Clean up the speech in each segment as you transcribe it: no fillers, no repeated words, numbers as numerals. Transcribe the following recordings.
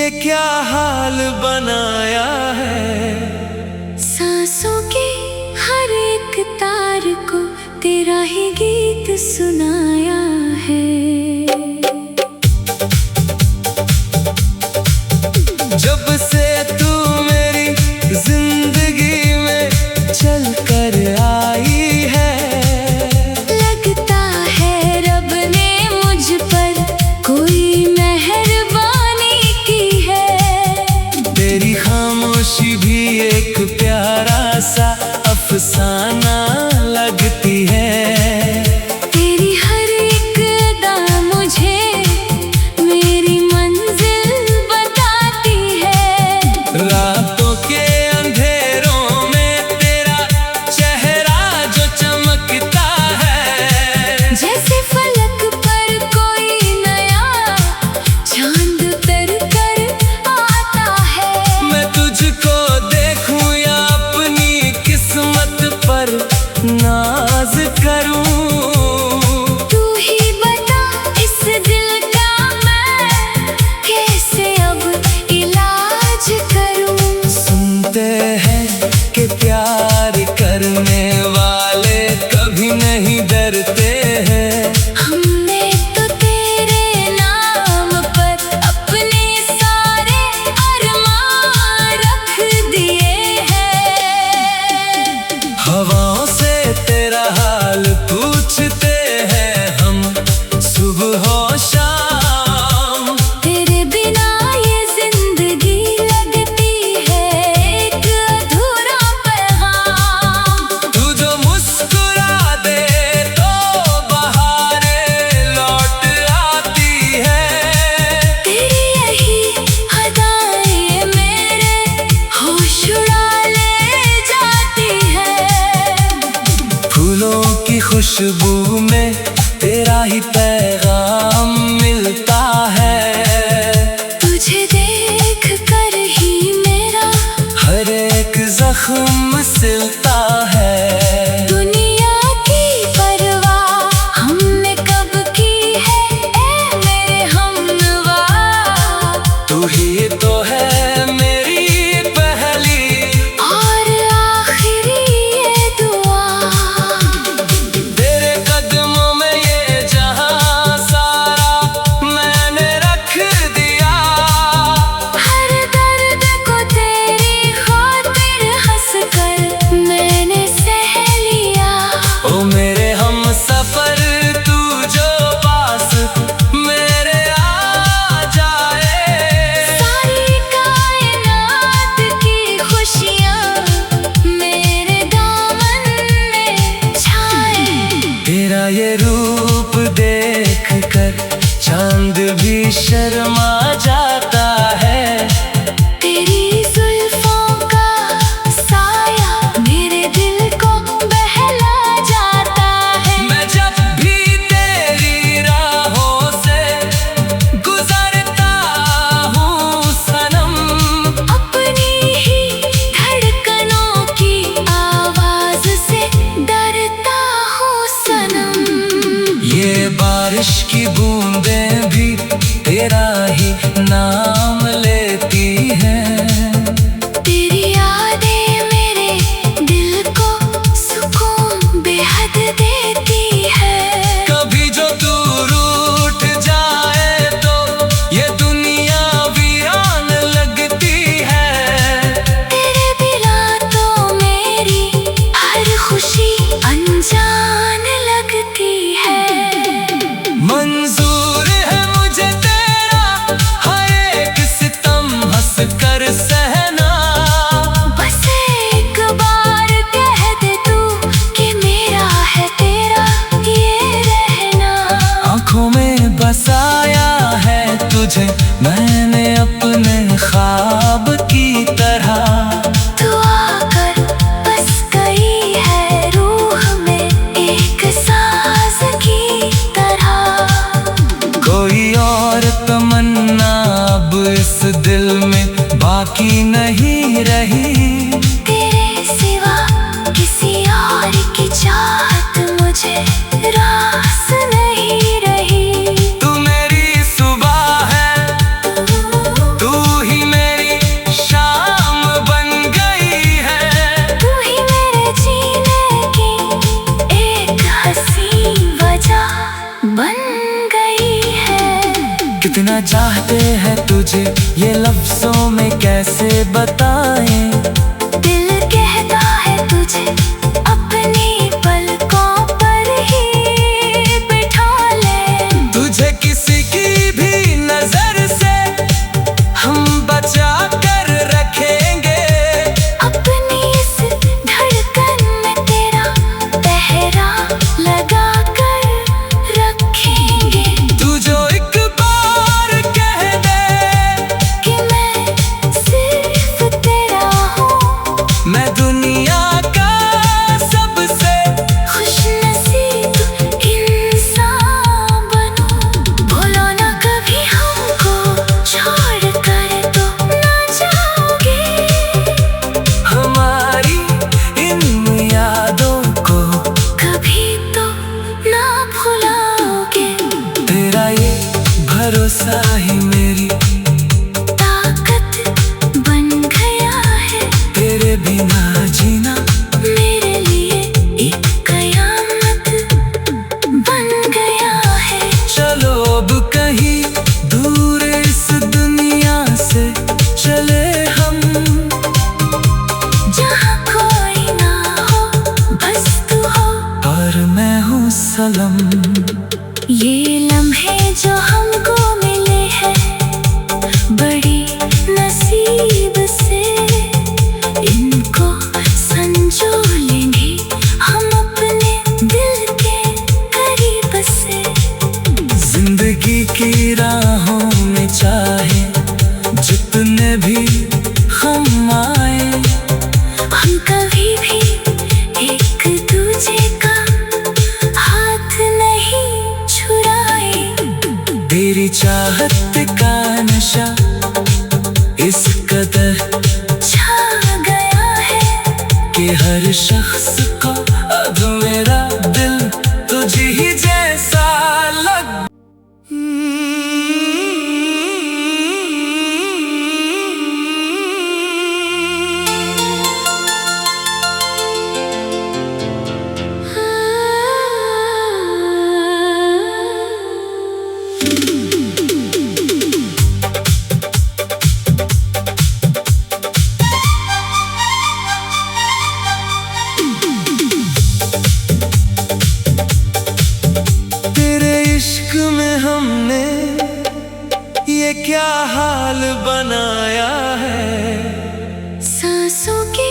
ये क्या हाल बनाया है। सांसों के हर एक तार को तेरा ही गीत सुनाया है। जब से तू मेरी जिंदगी में चल कर आई है, लगता है रब ने मुझ पर कोई मेहरबानी की है। तेरी खामोशी भी एक प्यारा सा अफसाना लगती है। तेरी हर एक अदा मुझे मेरी मंजिल बताती है। रातों के अंधेरों में तेरा चेहरा जो चमकता है, जैसे फलक पर कोई नया चांद उतर कर आता है। मैं तुझको देखूं या अपनी किस्मत पर नाज करूं। तू ही बता इस दिल का मैं कैसे अब इलाज करूं। सुनते हैं कि प्यार करने वाले कभी नहीं डरते हैं। हमने तो तेरे नाम पर अपने सारे अरमान रख दिए हैं। हवाओं से तेरा हाल पूछते हैं हम सुबह हो शाम। तेरे बिना ये जिंदगी लगती है एक अधूरा पैगाम। तू जो मुस्कुरा दे तो बहारें लौट आती है। तेरी यही अदाएं मेरे होश उड़ा ले जाती है। फूलों की खुशबू में तेरा ही पैगाम मिलता है। तुझे देख कर ही मेरा हर एक जख्म सिलता है। दुनिया की परवाह हमने कब की है ऐ मेरे हमनवा। तू ही तो है मेरी पहली और आखिरी ये दुआ। तेरे कदमों में ये जहां सारा मैंने रख दिया। हर दर्द को तेरी खातिर हंस कर मैंने सह लिया। ओ मेरे हम सफर तू जो पास मेरे आ जाए। सारी कायनात की खुशियाँ मेरे दामन में छाए। तेरा ये रूप देख कर चांद भी शर्मा जाता है। तेरी जुल्फों का साया मेरे दिल को बहला जाता है। मैं जब भी तेरी राहों से गुजरता हूँ सनम, अपनी ही धड़कनों की आवाज से डरता हूँ सनम। ये बारिश की बूंदें भी तेरा ही नाम लेती हैं। तेरी यादें मेरे दिल को सुकून बेहद देती है। कभी जो तू रूठ जाए तो ये दुनिया वीरान लगती है। तेरे बिना तो मेरी हर खुशी अनजान लगती है। मंजूर है मुझे तेरा हर एक सितम हंस कर सहना। बस एक बार कह दे तू कि मेरा है तेरा ये रहना। आँखों में बसाया है तुझे मैंने अपने ख्वाब की तरह। तू आकर बस गई है रूह में एक साज की तरह। कोई और तमन्ना अब इस दिल में बाकी नहीं रही। तेरे सिवा किसी और की चाहत मुझे रास नहीं रही। तू मेरी सुबह है, तू कितना चाहते हैं तुझे ये लफ्जों में कैसे बताएं। दिल कहता है तुझे अपनी पलकों पर ही बिठा ले। तुझे किसी की भी नजर से हम बचा कर रखेंगे। अपनी इस धड़कन में तेरा पहरा लगा कर रखेंगे। तू जो एक बार कह दे कि मैं सिर्फ तेरा हूँ, मैं दुनिया का सबसे खुशनसीब इंसान बनूं। भूलो ना कभी हमको, छोड़ कर तो ना जाओगे। हमारी इन यादों को कभी तो ना भुलाओगे। तेरा ये भरोसा ही मेरी ताकत बन गया है, तेरे बिना जीना मेरे लिए एक कयामत बन गया है। चलो अब कहीं दूर इस दुनिया से चले हम। जहाँ कोई ना हो, बस तू हो और मैं हूँ सनम। ये लम्हे जो हमको मिले हैं बड़ी नसीब से, इनको संजो लेंगे हम अपने दिल के करीब से। जिंदगी की राहों में चाहे जितने भी हम आए, हम कभी भी एक दूजे का हाथ नहीं छुड़ाए। तेरी चाहत का नशा इस कदर छा गया है कि हर शख्स को अब मेरा दिल तुझ ही जैसा लग। तेरे इश्क में हमने ये क्या हाल बनाया है। सांसों के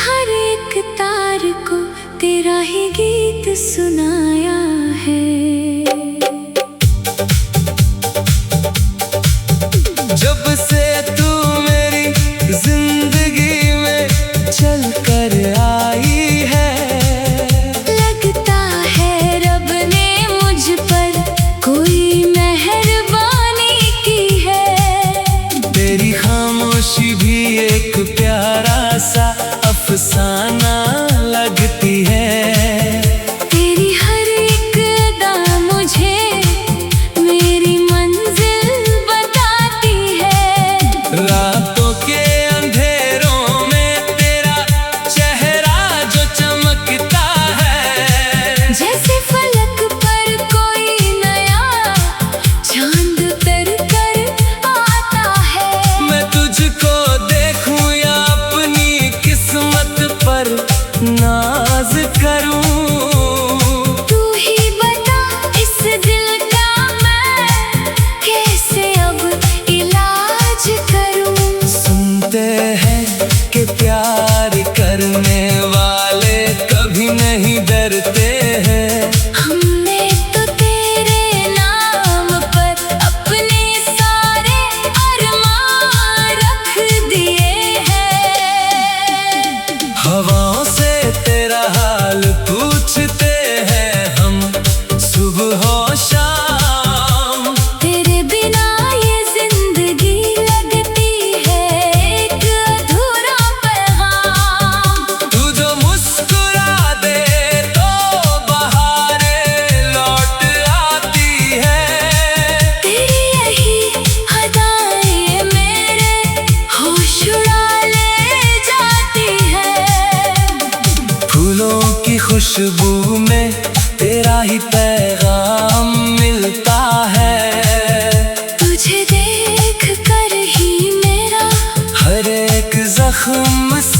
हर एक तार को तेरा ही गीत सुनाया है। जब से तू मेरी जिंदगी में चल कर आई है, लगता है रब ने मुझ पर कोई मेहरबानी की है। तेरी खामोशी भी एक प्यारा सा अफसाना लगती है। तेरी हर एक अदा मुझे मेरी मंजिल बताती है।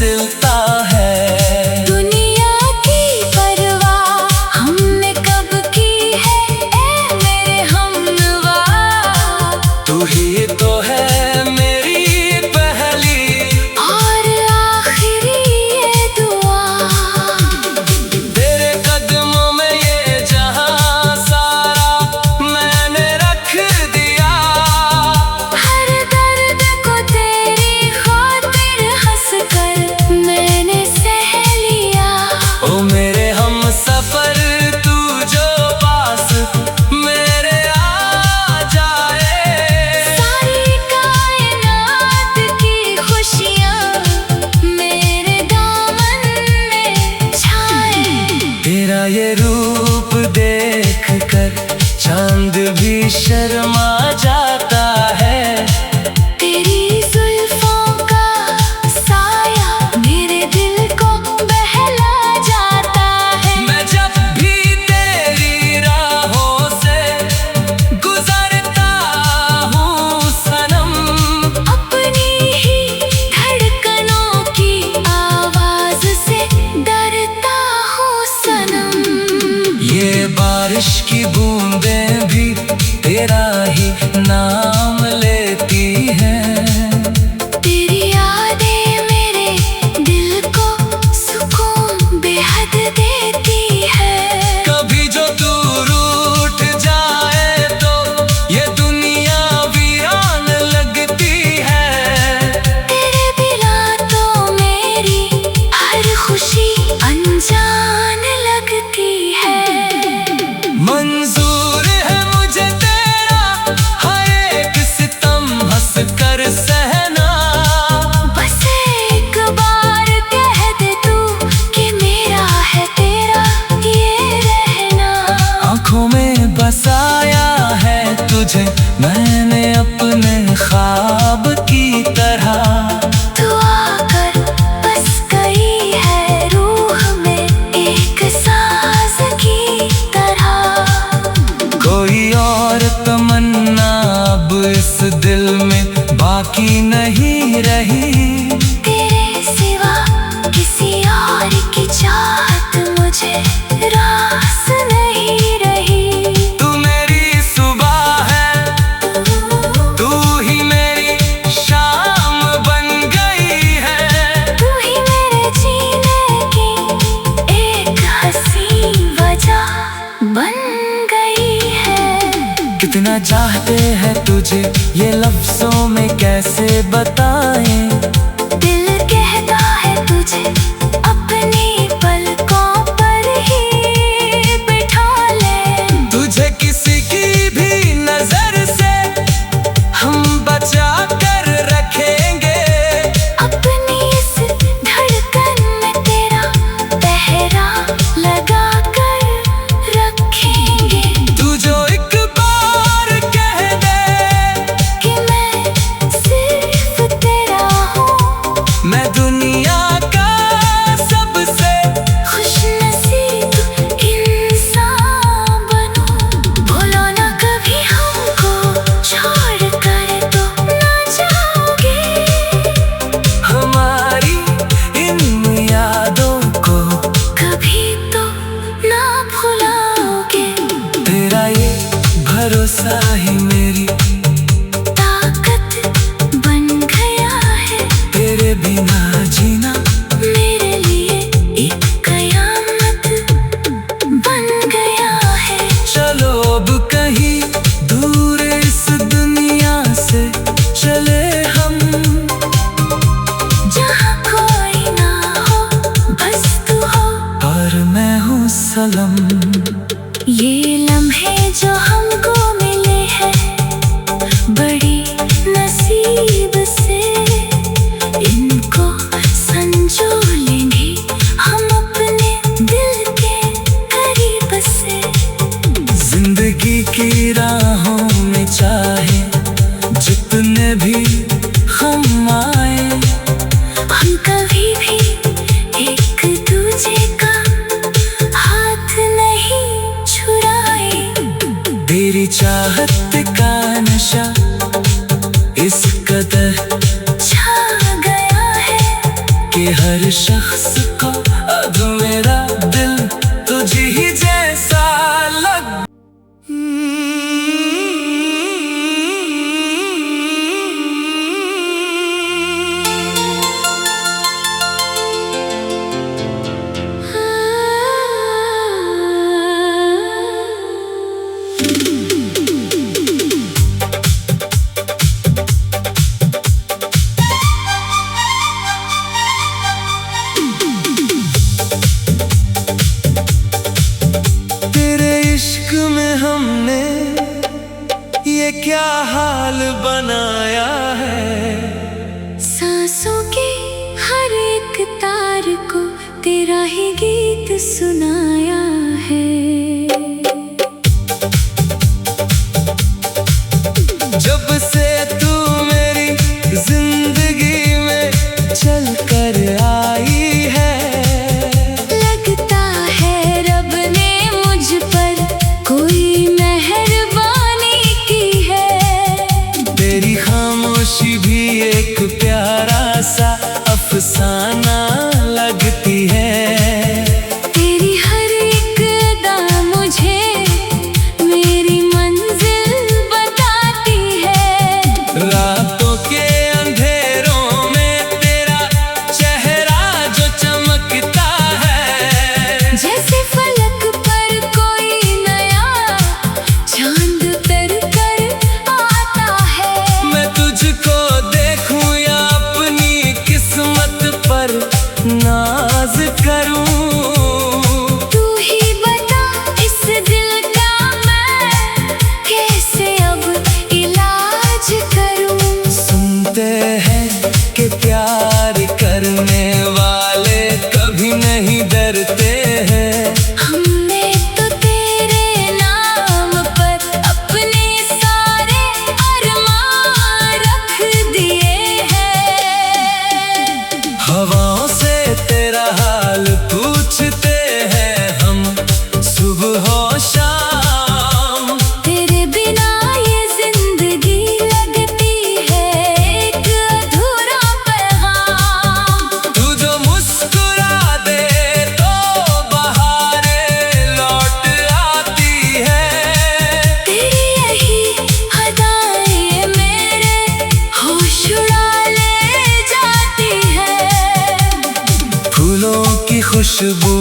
फिसलता है। दुनिया की परवाह हमने कब की है, ऐ मेरे हमनवा। तू ही तो है मेरी पहली और आखिरी ये दुआ। तेरे कदमों में ये जहां सारा मैंने रख दिया। हर दर्द को तेरी खातिर हंसकर मैंने सह लिया। ओ मेरे हम सफर तू जो पास मेरे आ जाए। सारी कायनात की खुशियाँ मेरे दामन में छाए। तेरा ये रूप देख कर चांद भी शर्मा जाता है। तेरी जुल्फों का साया मेरे दिल को बहला जाता है। मैं जब भी तेरी राहों से गुजरता हूँ सनम, अपनी ही धड़कनों की आवाज से डरता हूँ सनम। ये बारिश की बूंदें भी तेरा ही नाम लेती हैं। तेरी यादें मेरे दिल को सुकून बेहद देती है। कभी जो तू रूठ जाए तो ये दुनिया वीरान लगती है। तेरे बिना तो मेरी हर खुशी अनजान लगती है। मंजूर है मुझे तेरा हर एक सितम हंस कर सहना। बस एक बार कह दे तू कि मेरा है तेरा ये रहना। आँखों में बसाया है तुझे मैंने अपने ख्वाब की तरह। तू आकर बस गई है रूह में एक साज की तरह। कोई और तमन्ना अब इस दिल में बाकी नहीं रही। तेरे सिवा किसी और की चाहत मुझे रास नहीं रही। तू मेरी सुबह है, तू ही मेरी शाम बन गई है। तू ही मेरे जीने की एक हंसी वजह बन गई है। कितना चाहते हैं तुझे ये लफ्जों में कैसे बताएं। दिल कहता है तुझे अपनी पलकों पर ही बिठा ले। तुझे किसी की भी नजर से हम बचा कर रखेंगे। अपनी इस धड़कन में तेरा पहरा लगा कर रखेंगे। तू जो एक बार कह दे कि मैं सिर्फ तेरा हूँ, मैं दुनिया का सबसे खुशनसीब इंसान बनूं। भूलो ना कभी हमको छोड़ कर तो ना जाओगे। हमारी इन यादों को कभी तो ना भुलाओगे। तेरा ये भरोसा ही मेरी ताकत बन गया है। तेरे बिना जीना मेरे लिए एक कयामत बन गया है। चलो अब कहीं दूर इस दुनिया से चले हम। जहाँ कोई ना हो बस तू हो और मैं हूँ सनम। ये लम्हे जो हमको मिले हैं बड़ी नसीब से। इनको संजो लेंगे हम अपने दिल के करीब से। जिंदगी की राहों में चाहे जितने भी हम आए, हम कभी भी एक दूजे का हाथ नहीं छुड़ाए। तेरी चाहत का नशा इस कदर छा गया है कि कि हर शख्स को अब मेरा दिल तुझे ही जैसा लग। हमने ये क्या हाल बनाया है, सांसों के हर एक तार को तेरा ही गीत सुनाया है। जब से तू मेरी जिंदगी में चल कर आई है, लगता है रब ने मुझ पर कोई मेहरबानी की है। तेरी खामोशी भी एक प्यारा सा अफसाना लगती है। तेरी हर एक अदा मुझे मेरी मंजिल बताती है। रातों के अंधेरों में तेरा चेहरा जो चमकता है, जैसे फलक पर कोई नया चांद उतर कर आता है। मैं तुझको देखूं या अपनी किस्मत पर नाज करूं, तू ही बता इस दिल का मैं कैसे अब इलाज करूं। सुनते हैं कि प्यार करने वाले कभी नहीं डरते हैं। हमने तो तेरे नाम पर अपने सारे अरमान रख दिए हैं। हवाओं से तेरा हाल पूछते हैं हम सुबह हो शाम। तेरे बिना ये जिंदगी लगती है एक अधूरा पैगाम। तू जो मुस्कुरा दे तो बहारें लौट आती है। तेरी यही अदाएं मेरे होश उड़ा ले जाती है। फूलों की खुशबू